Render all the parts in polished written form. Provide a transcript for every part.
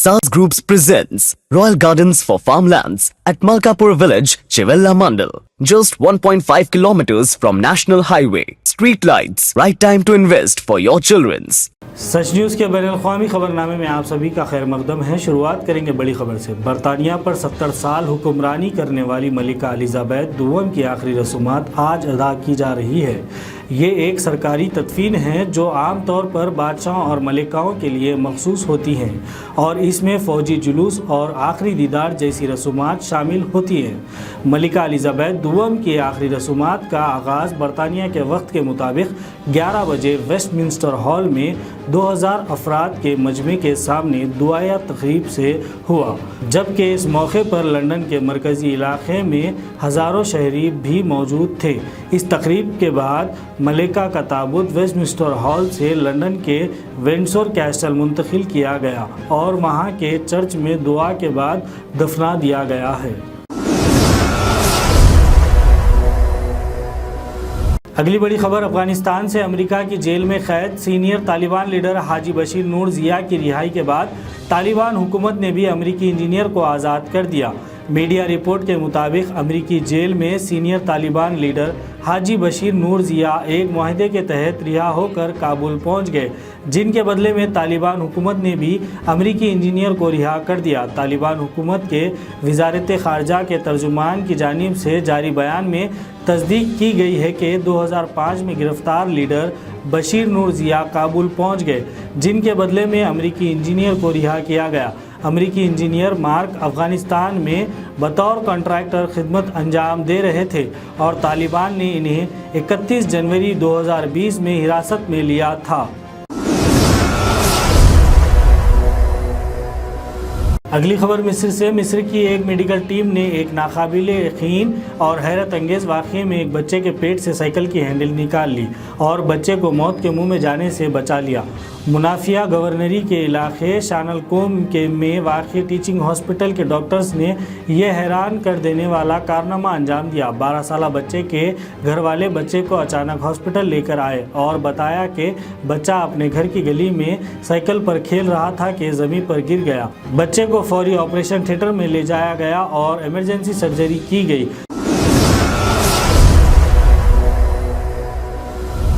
SAS Groups presents Royal Gardens for Farmlands at Malkapur Village, Chivella Mandal. Just 1.5 kilometers from National Highway. Street lights. Right time to invest for your children's. Such news के बैनुल-अक़वामी खबरनामे में आप सभी का खैर मकदम है। शुरुआत करेंगे बड़ी खबर से। बरतानिया पर 70 साल हुक्मरानी करने वाली मलिका एलिज़ाबेथ दुआम की आखिरी रसूमात आज अदा की जा रही है। ये एक सरकारी तदफीन है जो आम तौर पर बादशाहों और मलिकाओं के लिए मखसूस होती हैं और इसमें फ़ौजी जुलूस और आखिरी दीदार जैसी रसूमात शामिल होती हैं। मलिका एलिज़ाबेथ दुआम की आखिरी रसूमात का आगाज़ बरतानिया के वक्त के मुताबिक 11 बजे वेस्टमिंस्टर हॉल में 2000 अफराद के मजमे के सामने दुआया तक़रीब से हुआ, जबकि इस मौके पर लंदन के मरकज़ी इलाक़े में हज़ारों शहरी भी मौजूद थे। इस तक़रीब के बाद मलिका का ताबूत वेस्टमिंस्टर हॉल से लंदन के विंडसर कैसल मुंतकिल किया गया और वहाँ के चर्च में दुआ के बाद दफना दिया गया है। अगली बड़ी खबर अफगानिस्तान से। अमेरिका की जेल में कैद सीनियर तालिबान लीडर हाजी बशीर नूर ज़िया की रिहाई के बाद तालिबान हुकूमत ने भी अमेरिकी इंजीनियर को आज़ाद कर दिया। मीडिया रिपोर्ट के मुताबिक अमेरिकी जेल में सीनियर तालिबान लीडर हाजी बशीर नूर ज़िया एक मुआहदे के तहत रिहा होकर काबुल पहुंच गए, जिनके बदले में तालिबान हुकूमत ने भी अमेरिकी इंजीनियर को रिहा कर दिया। तालिबान हुकूमत के वज़ारत ख़ारजा के तर्जुमान की जानिब से जारी बयान में तस्दीक की गई है कि 2005 में गिरफ्तार लीडर बशीर नूर ज़िया काबुल पहुंच गए, जिनके बदले में अमेरिकी इंजीनियर को रिहा किया गया। अमेरिकी इंजीनियर मार्क अफ़गानिस्तान में बतौर कॉन्ट्रैक्टर खिदमत अंजाम दे रहे थे और तालिबान ने इन्हें 31 जनवरी 2020 में हिरासत में लिया था। अगली खबर मिस्र से। मिस्र की एक मेडिकल टीम ने एक नाकाबिले यकीन और हैरत अंगेज़ वाक़े में एक बच्चे के पेट से साइकिल की हैंडल निकाल ली और बच्चे को मौत के मुंह में जाने से बचा लिया। मुनाफिया गवर्नरी के इलाके शानलकोम के में वाक़ टीचिंग हॉस्पिटल के डॉक्टर्स ने यह हैरान कर देने वाला कारनामा अंजाम दिया। 12 साल बच्चे के घर वाले बच्चे को अचानक हॉस्पिटल लेकर आए और बताया कि बच्चा अपने घर की गली में साइकिल पर खेल रहा था कि ज़मीन पर गिर गया। बच्चे को फौरी ऑपरेशन थिएटर में ले जाया गया और इमरजेंसी सर्जरी की गई।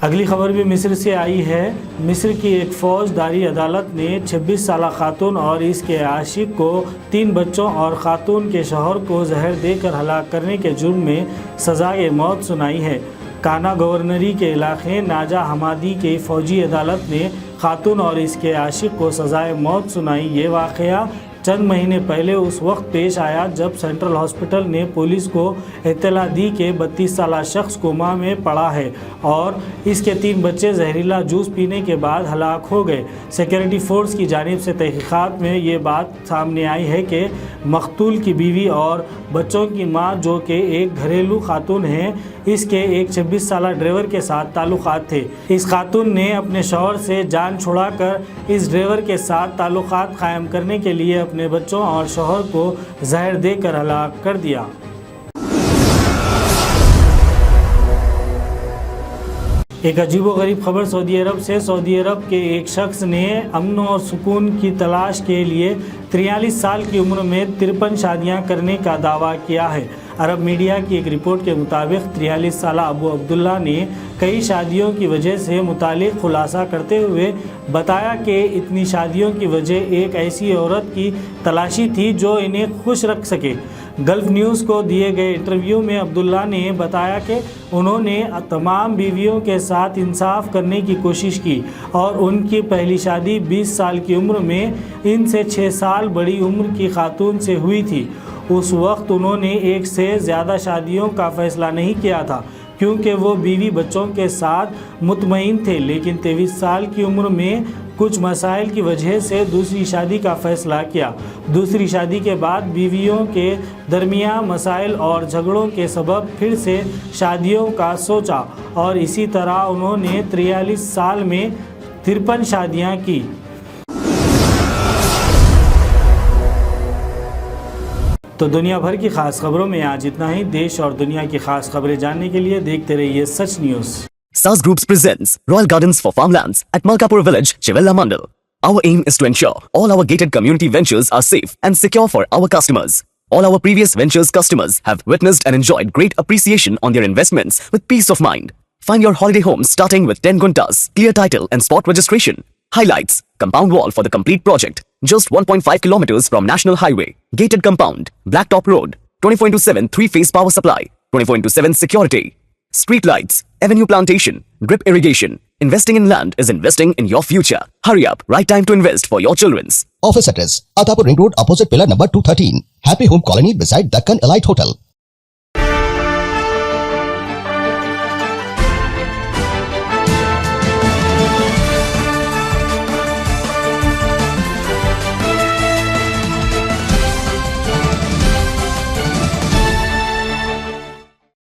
अगली खबर भी मिस्र से आई है। मिस्र की एक फौजदारी अदालत ने 26 साल खातून और इसके आशिक को 3 बच्चों और खातून के शौहर को जहर देकर हलाक करने के जुर्म में सज़ाए मौत सुनाई है। काना गवर्नरी के इलाके नाजा हमादी के फ़ौजी अदालत ने खातून और इसके आशिक को सज़ाए मौत सुनाई। ये वाक़या चंद महीने पहले उस वक्त पेश आया जब सेंट्रल हॉस्पिटल ने पुलिस को इत्तला दी कि 32 साल शख्स कोमा में पड़ा है और इसके 3 बच्चे जहरीला जूस पीने के बाद हलाक हो गए। सिक्योरिटी फोर्स की जानिब से तहकीकात में ये बात सामने आई है कि मकतूल की बीवी और बच्चों की मां, जो कि एक घरेलू खातून हैं, इसके एक 26 साल ड्राइवर के साथ ताल्लुकात थे। इस खातून ने अपने शौहर से जान छुड़ाकर इस ड्राइवर के साथ ताल्लुकात कायम करने के लिए अपने बच्चों और शौहर को जहर देकर हलाक कर दिया। एक अजीबोगरीब खबर सऊदी अरब से। सऊदी अरब के एक शख्स ने अमन और सुकून की तलाश के लिए 43 साल की उम्र में 53 शादियां करने का दावा किया है। अरब मीडिया की एक रिपोर्ट के मुताबिक 43 साल अबू अब्दुल्ला ने कई शादियों की वजह से मुतालिक खुलासा करते हुए बताया कि इतनी शादियों की वजह एक ऐसी औरत की तलाशी थी जो इन्हें खुश रख सके। गल्फ न्यूज़ को दिए गए इंटरव्यू में अब्दुल्ला ने बताया कि उन्होंने तमाम बीवियों के साथ इंसाफ करने की कोशिश की और उनकी पहली शादी 20 साल की उम्र में इनसे 6 साल बड़ी उम्र की खातून से हुई थी। उस वक्त उन्होंने एक से ज़्यादा शादियों का फ़ैसला नहीं किया था क्योंकि वो बीवी बच्चों के साथ मुतमईन थे, लेकिन 23 साल की उम्र में कुछ मसाइल की वजह से दूसरी शादी का फ़ैसला किया। दूसरी शादी के बाद बीवियों के दरमियान मसाइल और झगड़ों के सबब फिर से शादियों का सोचा और इसी तरह उन्होंने 43 साल में 53 शादियाँ की। तो दुनिया भर की खास खबरों में आज इतना ही। देश और दुनिया की खास खबरें जानने के लिए देखते रहिए सच news. SAS Groups presents Royal Gardens for Farmlands at Malkapur Village, Chivella Mandal. Our aim is to ensure all our gated community ventures are safe and secure for our customers. All our previous ventures customers have witnessed and enjoyed great appreciation on their investments with peace of mind. Find your holiday home starting with 10 guntas, clear title and spot registration. Highlights: compound wall for the complete project, just 1.5 kilometers from National Highway, gated compound, blacktop road, 24/7 3-phase power supply, 24/7 security, street lights, avenue plantation, drip irrigation. Investing in land is investing in your future. Hurry up, right time to invest for your children's. Office address: Atapur Ring Road, opposite pillar number 213. Happy Home Colony beside Deccan Elite Hotel.